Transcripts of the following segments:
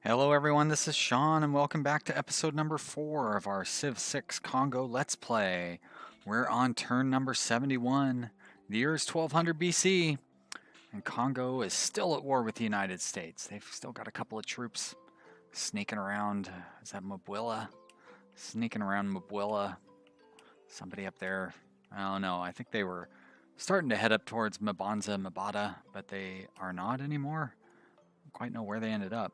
Hello everyone, this is Sean and welcome back to episode number 4 of our Civ 6 Congo Let's Play. We're on turn number 71. The year is 1200 BC and Congo is still at war with the United States. They've still got a couple of troops sneaking around. Is that Mabwilla? Sneaking around Mabwilla. Somebody up there. I don't know. I think they were starting to head up towards Mabata, but they are not anymore. I don't quite know where they ended up.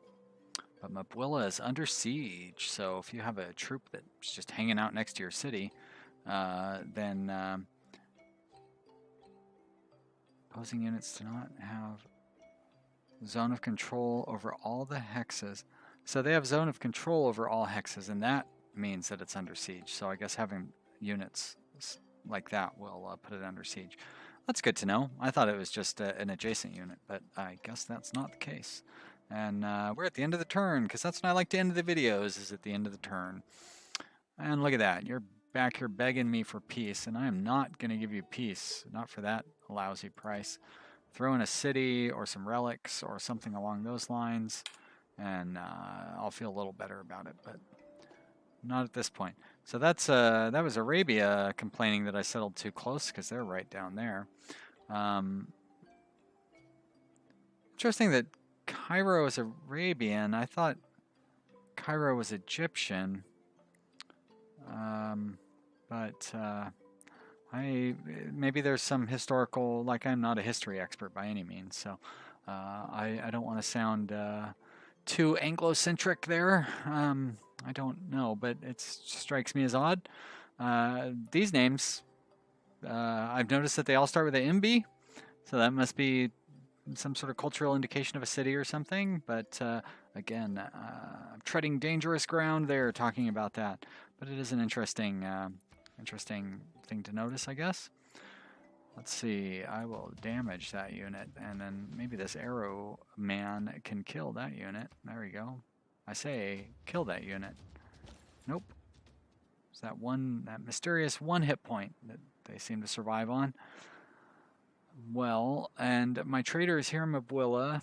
But Mabwilla is under siege, so if you have a troop that's just hanging out next to your city, then opposing units do not have zone of control over all the hexes. So they have zone of control over all hexes, and that means that it's under siege. So I guess having units like that will put it under siege. That's good to know. I thought it was just an adjacent unit, but I guess that's not the case. And we're at the end of the turn, because that's when I like to end the videos, is at the end of the turn. And look at that. You're back here begging me for peace, and I am not going to give you peace. Not for that lousy price. Throw in a city or some relics or something along those lines, and I'll feel a little better about it, but not at this point. So that was Arabia complaining that I settled too close, because they're right down there. Interesting that Cairo is Arabian. I thought Cairo was Egyptian. But maybe there's some historical, like I'm not a history expert by any means, so I don't want to sound too Anglo-centric there. I don't know, but it strikes me as odd. These names, I've noticed that they all start with a MB, so that must be some sort of cultural indication of a city or something, but again, I'm treading dangerous ground there talking about that, but it is an interesting thing to notice, I guess. Let's see, I will damage that unit, and then maybe this arrow man can kill that unit. There we go. I say kill that unit. Nope. It's that mysterious one hit point that they seem to survive on. Well, and my trader is here in Mabwilla.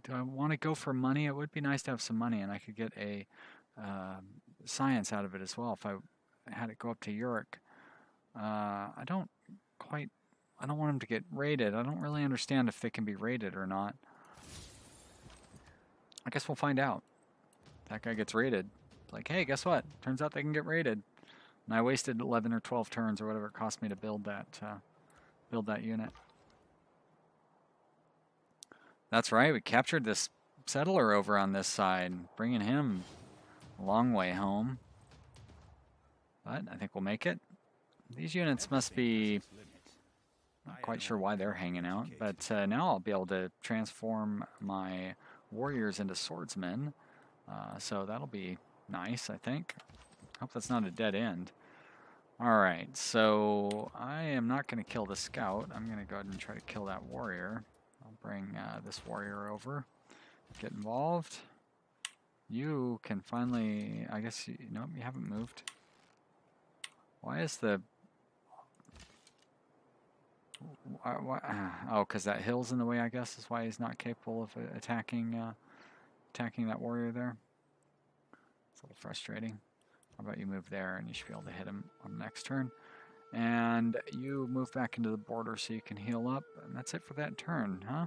Do I want to go for money? It would be nice to have some money, and I could get a science out of it as well if I had it go up to Uruk. I don't want them to get raided. I don't really understand if they can be raided or not. I guess we'll find out. That guy gets raided. Like, hey, guess what? Turns out they can get raided. And I wasted 11 or 12 turns or whatever it cost me to build that unit. That's right, we captured this settler over on this side, bringing him a long way home. But I think we'll make it. These units must be, not quite sure why they're hanging out, but now I'll be able to transform my warriors into swordsmen. So that'll be nice, I think. Hope that's not a dead end. Alright, so I am not going to kill the scout. I'm going to go ahead and try to kill that warrior. I'll bring this warrior over. Get involved. You can finally... I guess... Nope, you haven't moved. Why is the... oh, because that hill's in the way, I guess, is why he's not capable of attacking that warrior there. It's a little frustrating. How about you move there, and you should be able to hit him on the next turn. And you move back into the border so you can heal up. And that's it for that turn, huh?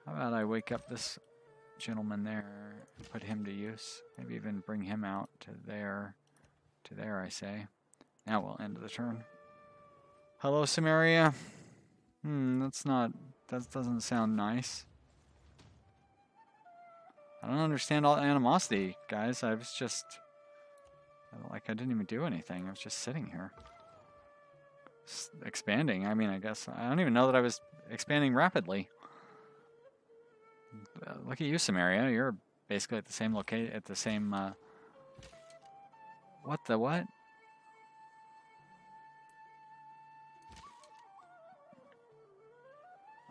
How about I wake up this gentleman there and put him to use? Maybe even bring him out to there. To there, I say. Now we'll end the turn. Hello, Samaria. That doesn't sound nice. I don't understand all the animosity, guys. I was just... like, I didn't even do anything. I was just sitting here. Expanding, I mean, I guess. I don't even know that I was expanding rapidly. Look at you, Samaria. You're basically at the same location, at the same, what the what?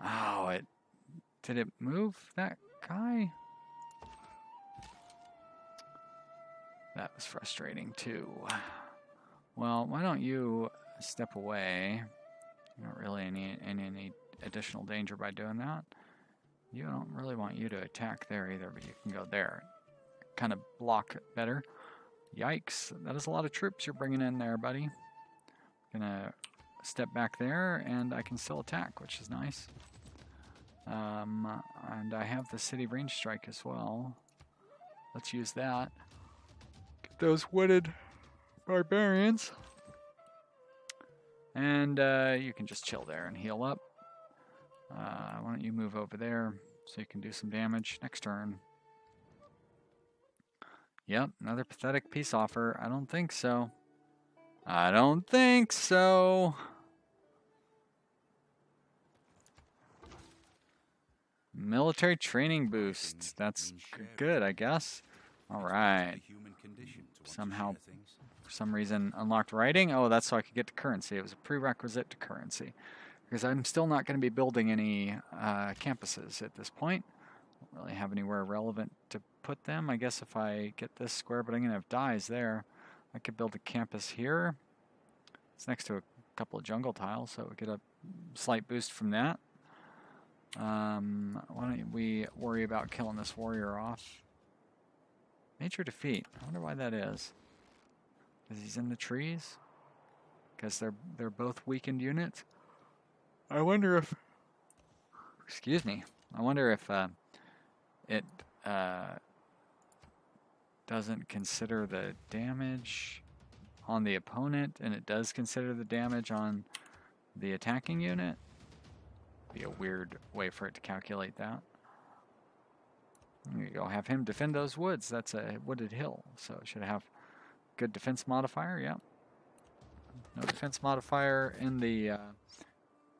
Oh, did it move that guy? That was frustrating too. Well, why don't you step away? You're not really in any additional danger by doing that. You don't really want you to attack there either, but you can go there. Kind of block better. Yikes, that is a lot of troops you're bringing in there, buddy. Gonna step back there, and I can still attack, which is nice. And I have the city range strike as well. Let's use that. Get those wooded barbarians. And you can just chill there and heal up. Why don't you move over there so you can do some damage next turn. Yep, another pathetic peace offer. I don't think so. I don't think so. Military training boost. That's good, I guess. All right. Somehow, for some reason, unlocked writing. Oh, that's so I could get to currency. It was a prerequisite to currency. Because I'm still not going to be building any campuses at this point. Don't really have anywhere relevant to put them. I guess if I get this square, but I'm going to have dyes there. I could build a campus here. It's next to a couple of jungle tiles, so we get a slight boost from that. Why don't we worry about killing this warrior off? Major defeat. I wonder why that is. Because he's in the trees? Because they're both weakened units? I wonder if... Excuse me. I wonder if it doesn't consider the damage on the opponent, and it does consider the damage on the attacking unit. Be a weird way for it to calculate that. There you go. Have him defend those woods. That's a wooded hill, so it should have good defense modifier. Yep. No defense modifier in the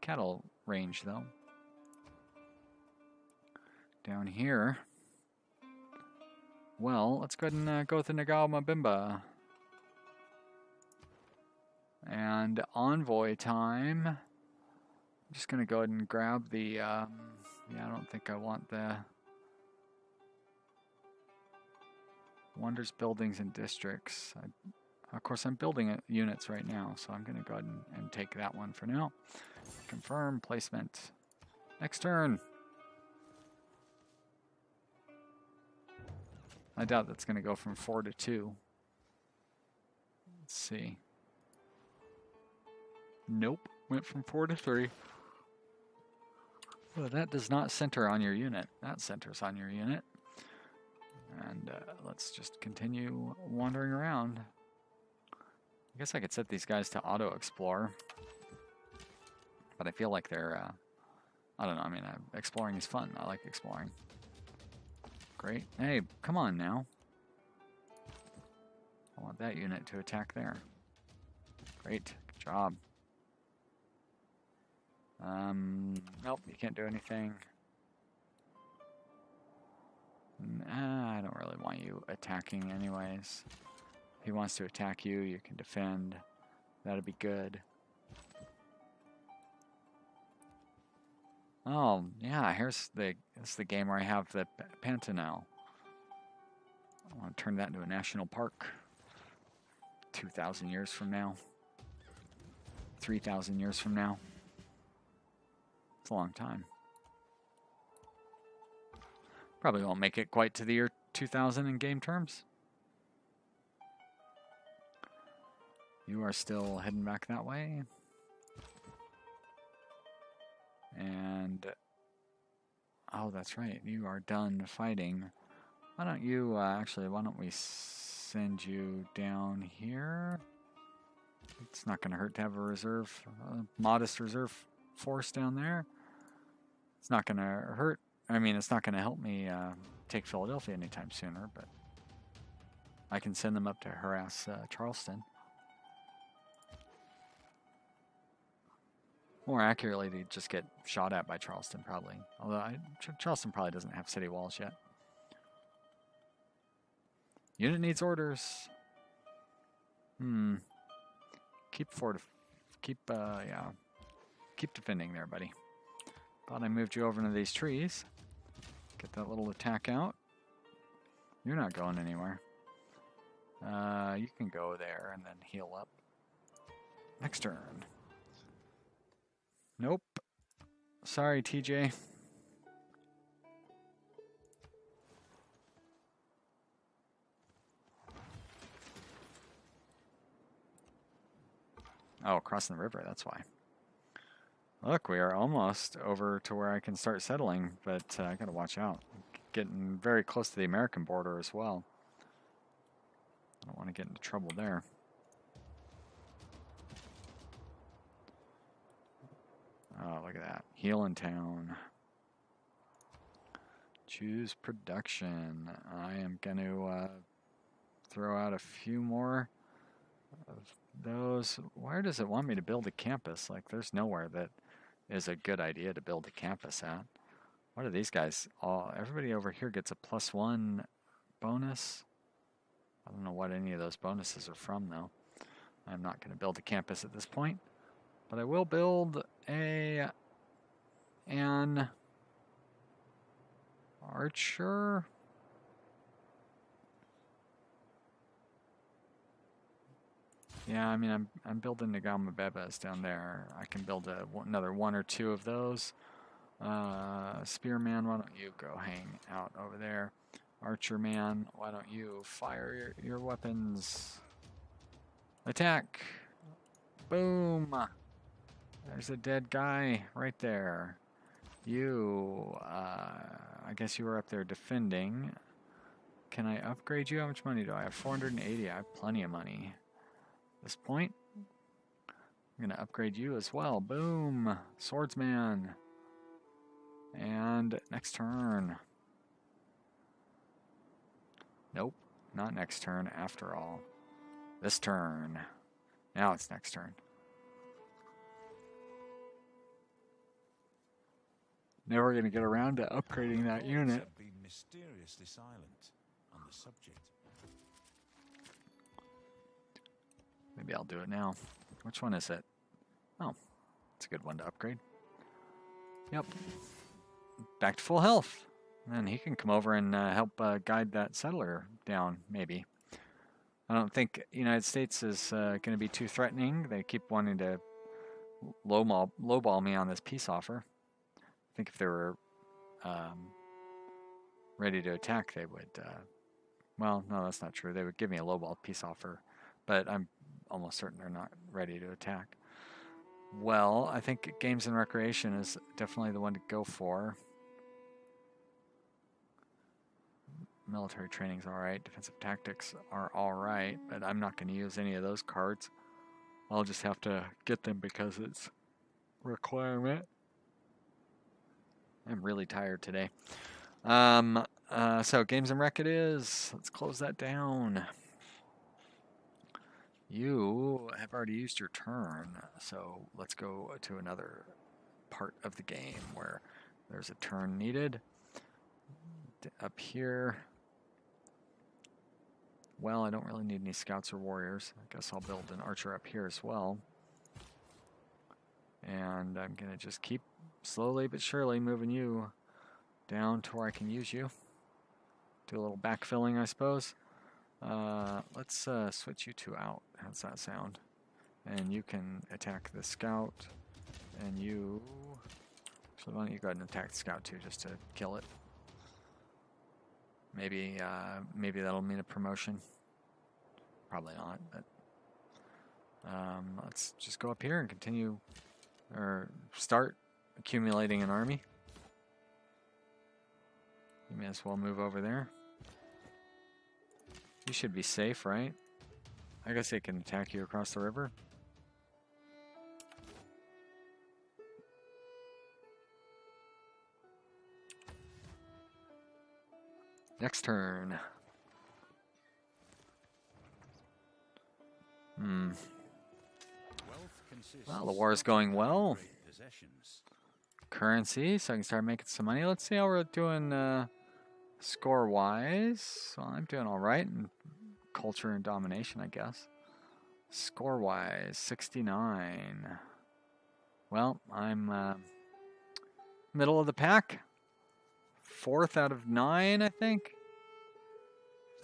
cattle range, though. Down here. Well, let's go ahead and go with the Nagao Mabimba. And envoy time. I'm just going to go ahead and grab the... yeah, I don't think I want the... Wonders, buildings, and districts. Of course, I'm building units right now, so I'm going to go ahead and take that one for now. Confirm placement. Next turn. I doubt that's going to go from 4 to 2. Let's see. Nope. Went from 4 to 3. Well, that does not center on your unit. That centers on your unit. And let's just continue wandering around. I guess I could set these guys to auto-explore. But I feel like they're... I don't know. I mean, exploring is fun. I like exploring. Great. Hey, come on now. I want that unit to attack there. Great. Good job. Nope, you can't do anything. Nah, I don't really want you attacking anyways. If he wants to attack you, you can defend. That'd be good. Oh, yeah, here's the game where I have the Pantanal. I want to turn that into a national park. 2,000 years from now. 3,000 years from now. It's a long time. Probably won't make it quite to the year 2000 in game terms. You are still heading back that way. And, oh, that's right. You are done fighting. Why don't you, actually, why don't we send you down here? It's not going to hurt to have a reserve, modest reserve force down there. It's not going to hurt. I mean, it's not going to help me take Philadelphia anytime sooner, but I can send them up to harass Charleston. More accurately, they just get shot at by Charleston, probably. Although Charleston probably doesn't have city walls yet. Unit needs orders. Keep defending there, buddy. Thought I moved you over into these trees. Get that little attack out. You're not going anywhere. You can go there and then heal up. Next turn. Nope. Sorry, TJ. Oh, crossing the river, that's why. Look, we are almost over to where I can start settling, but I gotta watch out. Getting very close to the American border as well. I don't want to get into trouble there. Oh, look at that. Heal in town. Choose production. I am going to throw out a few more of those. Where does it want me to build a campus? Like, there's nowhere that is a good idea to build a campus at. What are these guys? Oh, everybody over here gets a +1 bonus. I don't know what any of those bonuses are from, though. I'm not going to build a campus at this point. But I will build an archer. Yeah, I mean, I'm building Nagama Bebas down there. I can build another 1 or 2 of those. Spearman, why don't you go hang out over there? Archer man, why don't you fire your weapons? Attack! Boom! There's a dead guy right there. You, I guess you were up there defending. Can I upgrade you? How much money do I have? 480. I have plenty of money. At this point, I'm going to upgrade you as well. Boom! Swordsman. And next turn. Nope, not next turn after all. This turn. Now it's next turn. Never going to get around to upgrading that unit. Been mysteriously silent on the subject. Maybe I'll do it now. Which one is it? Oh, it's a good one to upgrade. Yep. Back to full health. And he can come over and help guide that settler down, maybe. I don't think the United States is going to be too threatening. They keep wanting to lowball me on this peace offer. I think if they were ready to attack, they would... well, no, that's not true. They would give me a lowball peace offer, but I'm almost certain they're not ready to attack. Well, I think Games and Recreation is definitely the one to go for. Military training's alright. Defensive tactics are alright, but I'm not going to use any of those cards. I'll just have to get them because it's a requirement. I'm really tired today. So Games and Rec it is. Let's close that down. You have already used your turn, so let's go to another part of the game where there's a turn needed. Up here. Well, I don't really need any scouts or warriors. I guess I'll build an archer up here as well. And I'm going to just keep slowly but surely moving you down to where I can use you. Do a little backfilling, I suppose. Let's switch you two out. How's that sound? And you can attack the scout. And you... So why don't you go ahead and attack the scout too, just to kill it. Maybe that'll mean a promotion. Probably not, but let's just go up here and continue, or start accumulating an army. You may as well move over there. You should be safe, right? I guess they can attack you across the river. Next turn. Well, the war is going well. Currency, so I can start making some money. Let's see how we're doing score-wise. Well, I'm doing all right in culture and domination, I guess. Score-wise, 69. Well, I'm middle of the pack. 4th out of 9, I think.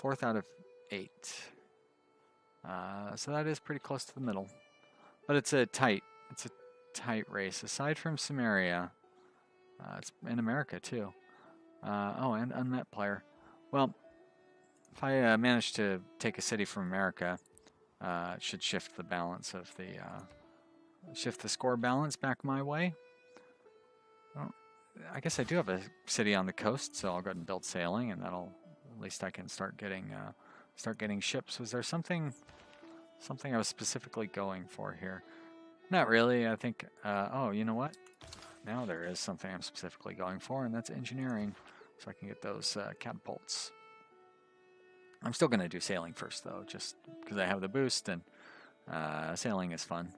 4th out of 8. So that is pretty close to the middle. But it's a tight race. Aside from Samaria, it's in America too. Oh, and unmet player. Well, if I manage to take a city from America, it should shift the balance of the shift the score balance back my way. Well, I guess I do have a city on the coast, so I'll go ahead and build sailing, and that'll, at least I can start getting ships. Was there something I was specifically going for here? Not really. I think. Oh, you know what? Now there is something I'm specifically going for, and that's engineering, so I can get those catapults. I'm still going to do sailing first, though, just because I have the boost, and sailing is fun.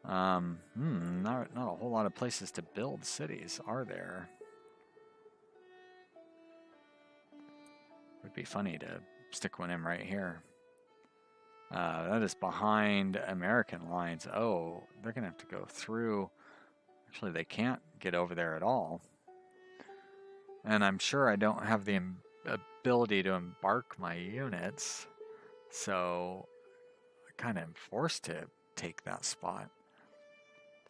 Not a whole lot of places to build cities, are there? Would be funny to stick one in right here. That is behind American lines. Oh, they're going to have to go through. Actually, they can't get over there at all. And I'm sure I don't have the ability to embark my units. So I kind of am forced to take that spot.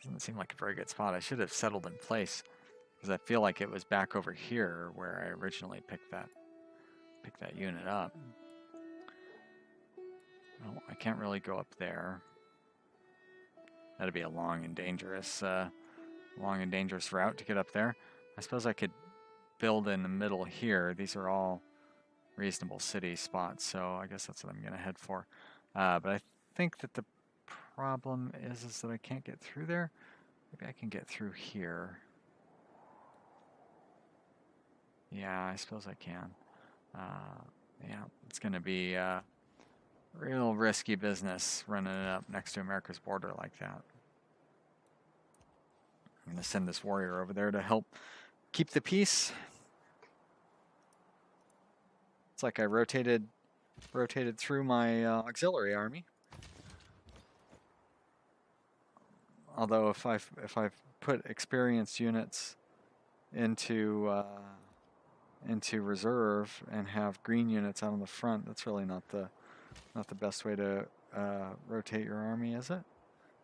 Doesn't seem like a very good spot. I should have settled in place, because I feel like it was back over here where I originally picked that unit up. Oh, I can't really go up there. That'd be a long and dangerous route to get up there. I suppose I could build in the middle here. These are all reasonable city spots, so I guess that's what I'm going to head for. But I think that the problem is that I can't get through there. Maybe I can get through here. Yeah, I suppose I can. Yeah, it's going to be real risky business running it up next to America's border like that. I'm going to send this warrior over there to help keep the peace. It's like I rotated through my auxiliary army. Although if I've put experienced units into reserve and have green units out on the front, that's really not the best way to rotate your army, is it?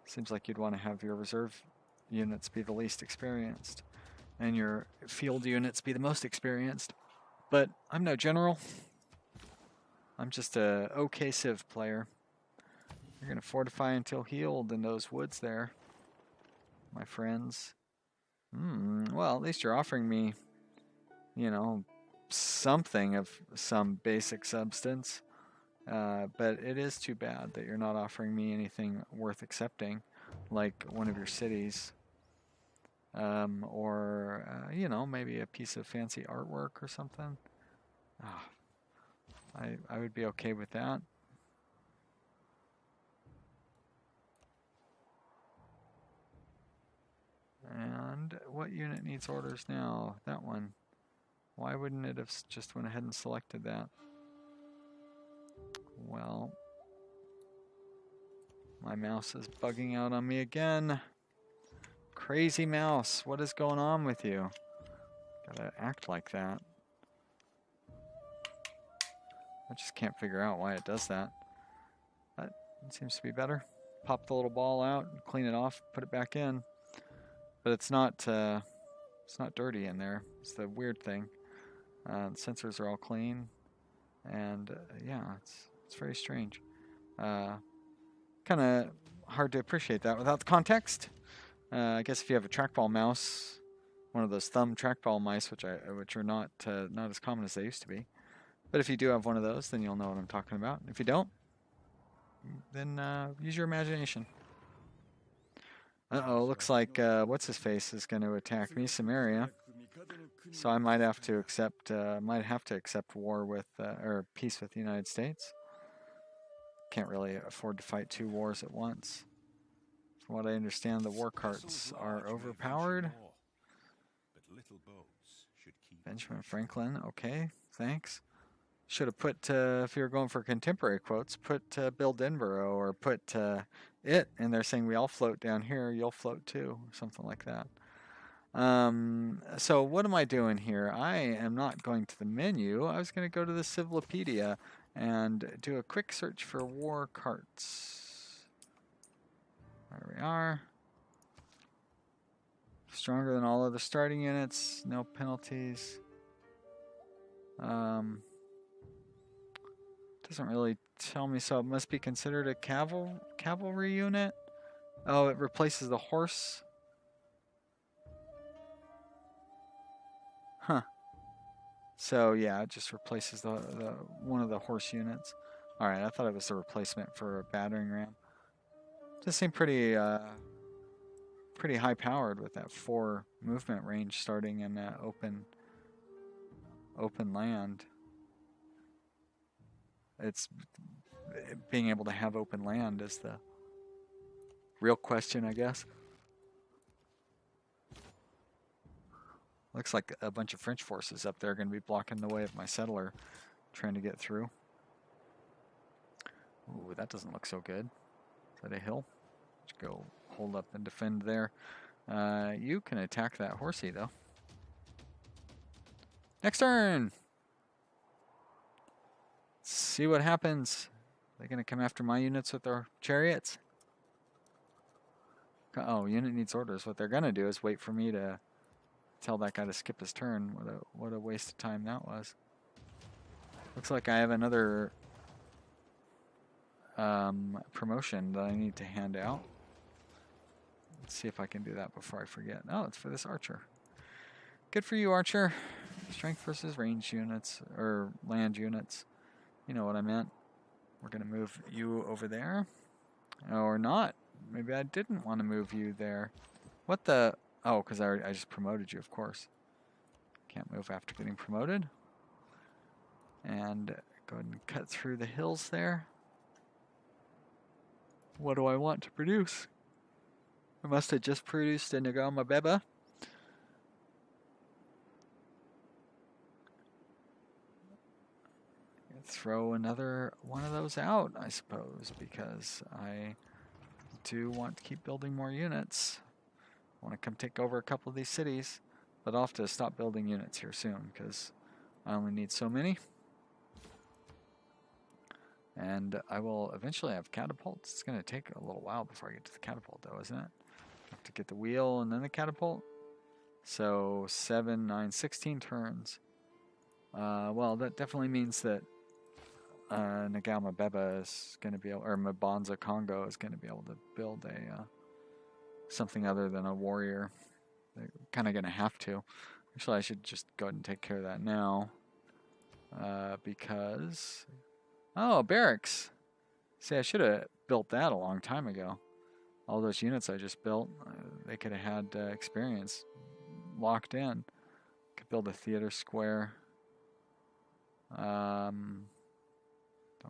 Seems like you'd want to have your reserve units be the least experienced and your field units be the most experienced. But I'm no general. I'm just a okay Civ player. You're going to fortify until healed in those woods there, my friends. Well, at least you're offering me, you know, something of some basic substance. But it is too bad that you're not offering me anything worth accepting, like one of your cities. Or, you know, maybe a piece of fancy artwork or something. I would be okay with that. And what unit needs orders now? That one. Why wouldn't it have just went ahead and selected that? Well, my mouse is bugging out on me again. Crazy mouse, what is going on with you? Gotta act like that. I just can't figure out why it does that. That seems to be better. Pop the little ball out, clean it off, put it back in. But it's not dirty in there. It's the weird thing. The sensors are all clean, and yeah, it's very strange. Kind of hard to appreciate that without the context. I guess if you have a trackball mouse, one of those thumb trackball mice, which are not as common as they used to be. But if you do have one of those, then you'll know what I'm talking about. If you don't, then use your imagination. Uh-oh, looks like what's-his-face is going to attack me, Samaria. So I might have to accept war with, or peace with the United States. Can't really afford to fight two wars at once. From what I understand, the war carts are overpowered. Benjamin Franklin, okay, thanks. Should have put, if you were going for contemporary quotes, put Bill Denborough, or put it, and they're saying we all float down here, you'll float too, or something like that. So what am I doing here? I am not going to the menu. I was going to go to the Civilopedia and do a quick search for war carts. There we are. Stronger than all other starting units, no penalties. Doesn't really tell me, so it must be considered a cavalry unit. Oh, it replaces the horse. Huh. So yeah, it just replaces the one of the horse units. All right, I thought it was a replacement for a battering ram. Just seemed pretty high powered with that 4 movement range starting in open land. It's being able to have open land is the real question, I guess. Looks like a bunch of French forces up there are going to be blocking the way of my settler trying to get through. Ooh, that doesn't look so good. Is that a hill? Let's go hold up and defend there. You can attack that horsey, though. Next turn! Let's see what happens. They're going to come after my units with their chariots? Oh, unit needs orders. What they're going to do is wait for me to tell that guy to skip his turn. What a waste of time that was. Looks like I have another promotion that I need to hand out. Let's see if I can do that before I forget. Oh, it's for this archer. Good for you, archer. Strength versus range units, or land units. You know what I meant. We're going to move you over there. Or not. Maybe I didn't want to move you there. What the... Oh, because I just promoted you, of course. Can't move after getting promoted. And go ahead and cut through the hills there. What do I want to produce? I must have just produced a Nagama Beba. Throw another one of those out, I suppose, because I do want to keep building more units. I want to come take over a couple of these cities, but I'll have to stop building units here soon because I only need so many. And I will eventually have catapults. It's going to take a little while before I get to the catapult, though, isn't it? I have to get the wheel and then the catapult. So 7, 9, 16 turns. Well, that definitely means that Nagama Beba is going to be able, or Mabanza Kongo is going to be able to build a something other than a warrior. They're kind of going to have to. Actually, I should just go ahead and take care of that now. Because... Oh, barracks! See, I should have built that a long time ago. All those units I just built, they could have had experience locked in. Could build a theater square. Don't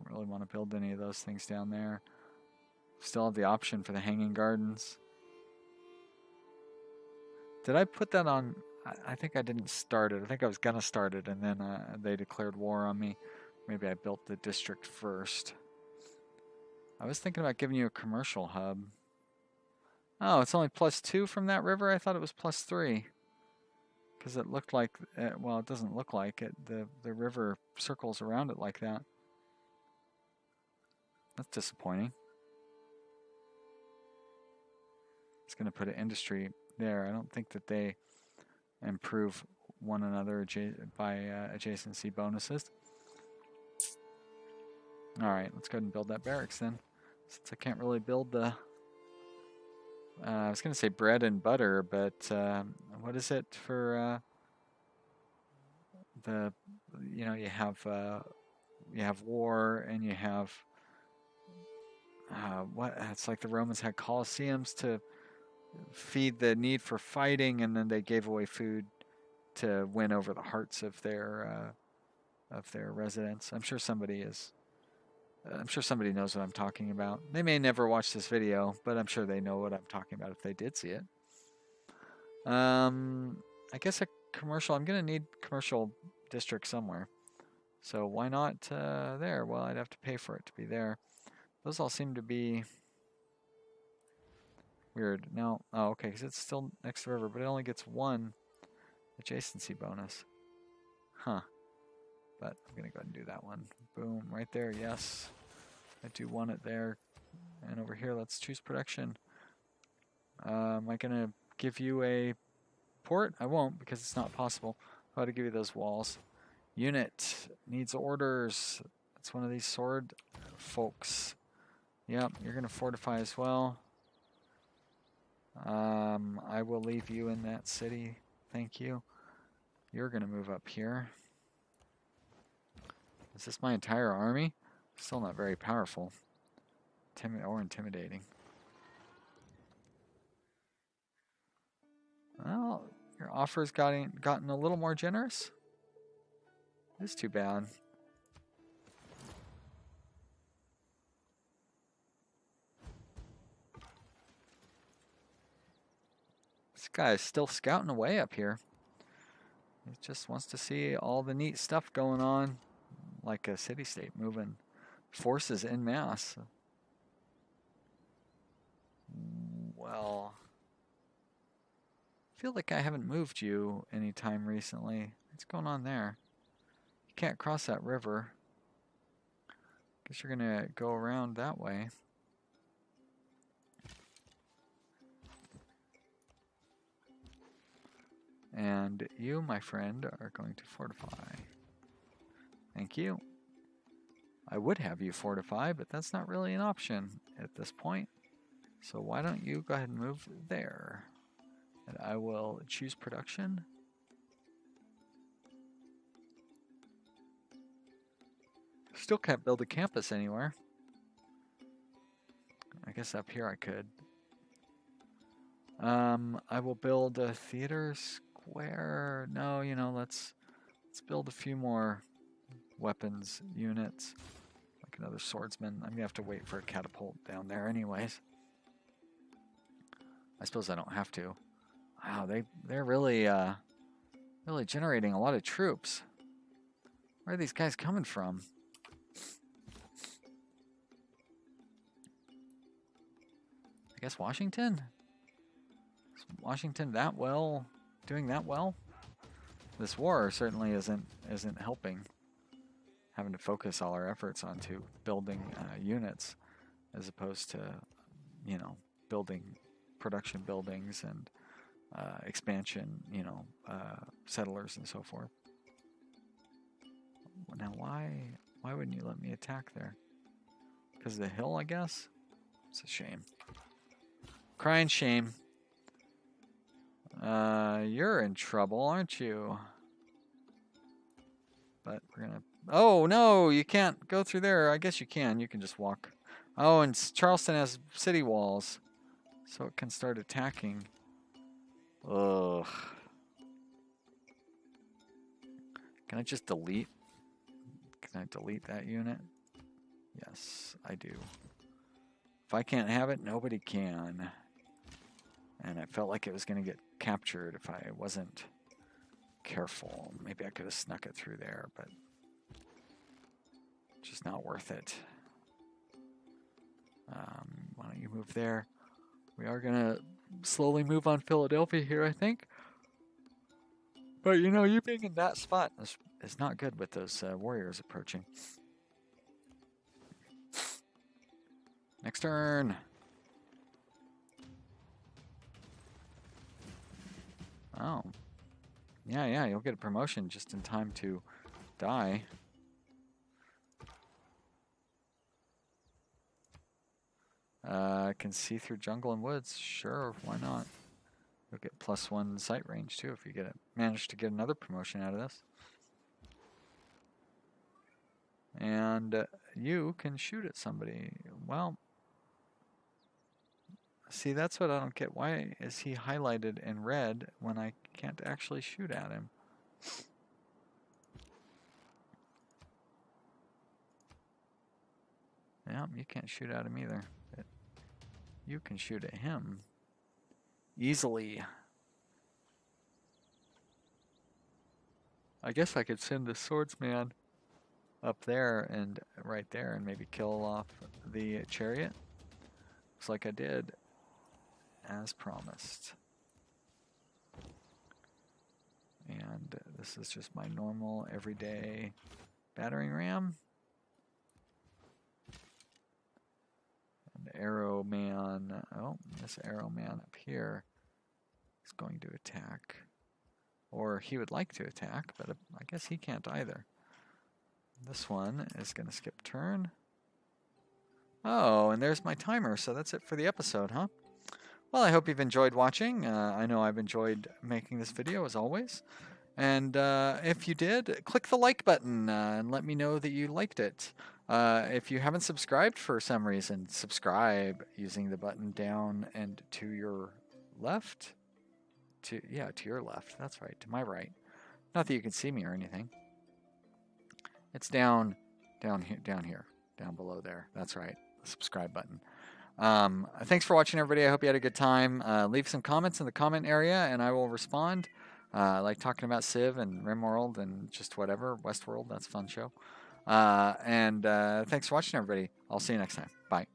really want to build any of those things down there. Still have the option for the hanging gardens. Did I put that on? I think I didn't start it. I think I was going to start it, and then they declared war on me. Maybe I built the district first. I was thinking about giving you a commercial hub. Oh, it's only +2 from that river? I thought it was +3. Because it looked like, well, it doesn't look like it. The river circles around it like that. That's disappointing. It's going to put an industry there. I don't think that they improve one another by adjacency bonuses. Alright, let's go ahead and build that barracks then. Since I can't really build the... I was going to say bread and butter, but what is it for the... You know, you have war and you have... what? It's like the Romans had colosseums to feed the need for fighting, and then they gave away food to win over the hearts of their residents. I'm sure somebody knows what I'm talking about. They may never watch this video, but I'm sure they know what I'm talking about if they did see it. I guess a commercial. I'm gonna need commercial district somewhere. So why not there? Well, I'd have to pay for it to be there. Those all seem to be weird. No, oh, okay, because it's still next to the river, but it only gets 1 adjacency bonus. Huh. But I'm going to go ahead and do that one. Boom, right there, yes. I do want it there. And over here, let's choose production. Am I going to give you a port? I won't, because it's not possible. How to give you those walls. Unit needs orders. It's one of these sword folks. Yep, you're going to fortify as well. I will leave you in that city. Thank you. You're going to move up here. Is this my entire army? Still not very powerful. Or intimidating. Well, your offer's gotten a little more generous. It's too bad. This guy is still scouting away up here. He just wants to see all the neat stuff going on, like a city-state moving forces en masse. Well, I feel like I haven't moved you any time recently. What's going on there? You can't cross that river. Guess you're gonna go around that way. And you, my friend, are going to fortify. Thank you. I would have you fortify, but that's not really an option at this point. So why don't you go ahead and move there? And I will choose production. Still can't build a campus anywhere. I guess up here I could. I will build a theater square. No, you know, let's build a few more weapons units. Like another swordsman. I'm gonna have to wait for a catapult down there anyways. I suppose I don't have to. Wow, they're really really generating a lot of troops. Where are these guys coming from? I guess Washington? Is Washington that well? Doing that well? This war certainly isn't helping. Having to focus all our efforts onto building units as opposed to, you know, building production buildings and expansion, you know, settlers and so forth. Now, why wouldn't you let me attack there? Because of the hill, I guess? It's a shame. Crying shame. You're in trouble, aren't you? But we're gonna... Oh, no, you can't go through there. I guess you can. You can just walk. Oh, and Charleston has city walls. So it can start attacking. Ugh. Can I just delete? Can I delete that unit? Yes, I do. If I can't have it, nobody can. And I felt like it was going to get captured if I wasn't careful. Maybe I could have snuck it through there, but just not worth it. Why don't you move there? We are going to slowly move on Philadelphia here, I think. But, you know, you being in that spot is not good with those warriors approaching. Next turn. Oh. Yeah, you'll get a promotion just in time to die. Can see through jungle and woods. Sure, why not? You'll get +1 sight range too if you manage to get another promotion out of this. And you can shoot at somebody. Well, see, that's what I don't get. Why is he highlighted in red when I can't actually shoot at him? Yeah, you can't shoot at him either. But you can shoot at him easily. I guess I could send the swordsman up there and right there and maybe kill off the chariot. Looks like I did, as promised. And this is just my normal, everyday battering ram. And Arrow Man, oh, this Arrow Man up here is going to attack. Or he would like to attack, but I guess he can't either. This one is going to skip turn. Oh, and there's my timer, so that's it for the episode, huh? Well, I hope you've enjoyed watching. I know I've enjoyed making this video as always. And if you did, click the like button and let me know that you liked it. If you haven't subscribed for some reason, subscribe using the button down and to your left. To your left. That's right. To my right. Not that you can see me or anything. It's down here, down below there. That's right. The subscribe button. Thanks for watching, everybody. I hope you had a good time. Leave some comments in the comment area, and I will respond. I like talking about Civ and RimWorld and just whatever. Westworld, that's a fun show. Thanks for watching, everybody. I'll see you next time. Bye.